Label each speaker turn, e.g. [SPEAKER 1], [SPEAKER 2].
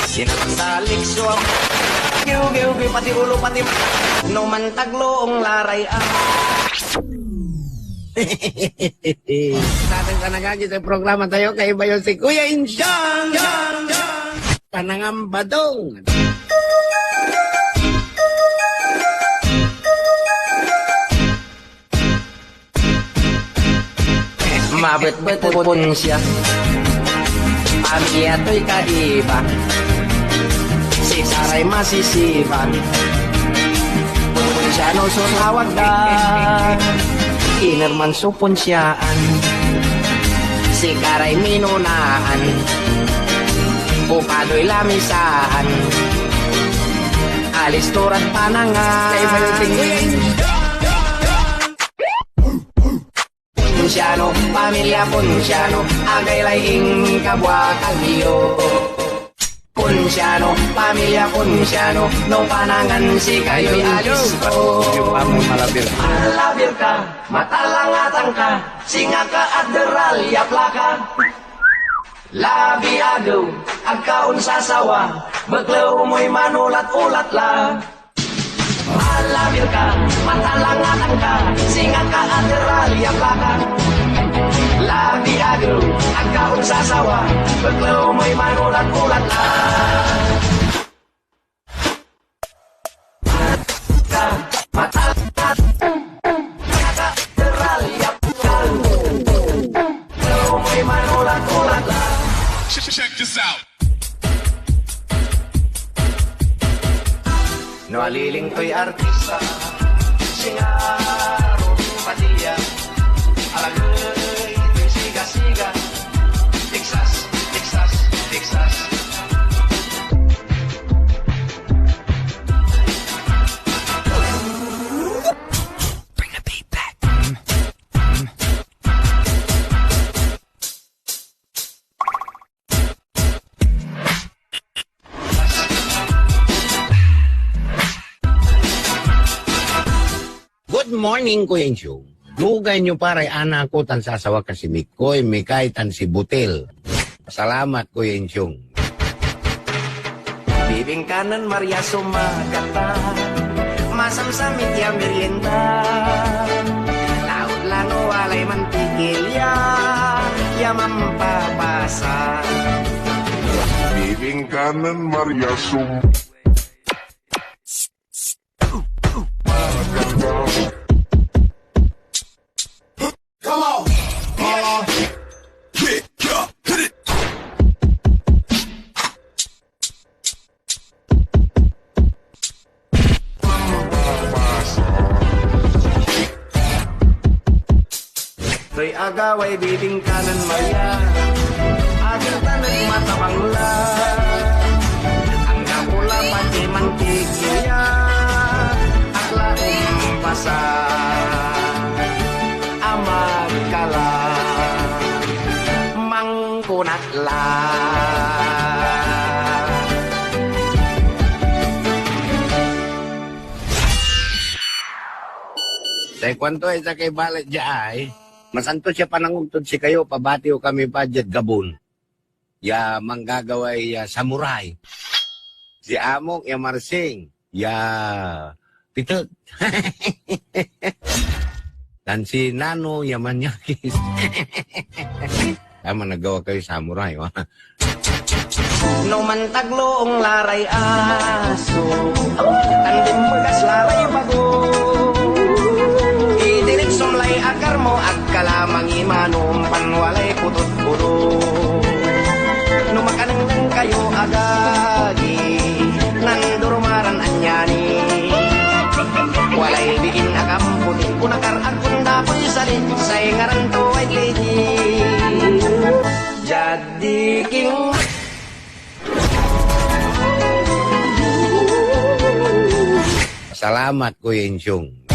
[SPEAKER 1] Sinasalik suwang giw-giw pati ulo pati no man tagloong laray
[SPEAKER 2] Natin ka nagagi sa programa tayo kay Bayo si Kuya Insyang Panangambadong.
[SPEAKER 1] mabet-bet pun siya pamilya to'y kaiba si Saray masisipan pun siya no susawag da inerman supon siyaan si Karay minunaan bukado'y lamisaan alis turad panangan
[SPEAKER 2] Kay Bayo si Kuya Insyang
[SPEAKER 1] Punsyano, pamilya Punsyano, agay laing kabwa kagiyo. Punsyano, pamilya Punsyano, no panangan si kayo'y alis ko. Malabir ka, matalangatan ka, singa ka adderal, yapla ka. Labiado, agkaon sasawa, baglaw mo'y manulat-ulat la. Malabir ka, matalangatan ka, singa ka adderal, yapla ka. Labiado, agkaon sasawa, baglaw mo'y manulat-ulat la. Matalangatan, singa ka adderal, yapla ka. Baglaw mo'y manulat-ulat la.
[SPEAKER 3] Check this out.
[SPEAKER 1] No aliling ko'y artista, singaro, patiya, alagay, to'y siga-siga, Texas, Texas, Texas. Bring the beat back.
[SPEAKER 2] Good morning, Kuya Insyong. Lugay nyo paray anak ko tan sasawa kasi Mikoy, Mikay tan si Butil. Salamat, Kuya Insyong.
[SPEAKER 1] Bibing kanan Maria sumakata, masamsamit ya merienda. Laut lano walay mantikil ya mampapasa.
[SPEAKER 3] Bibing kanan Maria Sum. Come on. Hit it.
[SPEAKER 1] To'y agaway bibing kanan Maria, agil tanan matabangla. Ang kapula pati mantikilya, akla umpasa. Amag kala, mangkunat la.
[SPEAKER 2] Sa kwanto ay sa kay Balat Jaay, masanto siya panangugtod si kayo, pabatiw kami budget gabon. Ya manggagaway samurai. Si Amok, ya Marsing, ya Pitod. Dan si Nano, ya Manyakis. Tama, nagawa kayo samurai, wa?
[SPEAKER 1] No man tagloong laray aso, tandim begas laray bago. Idilit sumlay akar mo, agkalamang imanong panwalay putut-puto. Numakanang kayo agagi, nandurmaran anyani. Walay bikin akamputin, kunakarag kunda ko'y salin, say ngaran to ay lady. Jadi king
[SPEAKER 2] Salamat, Kuya Insyong.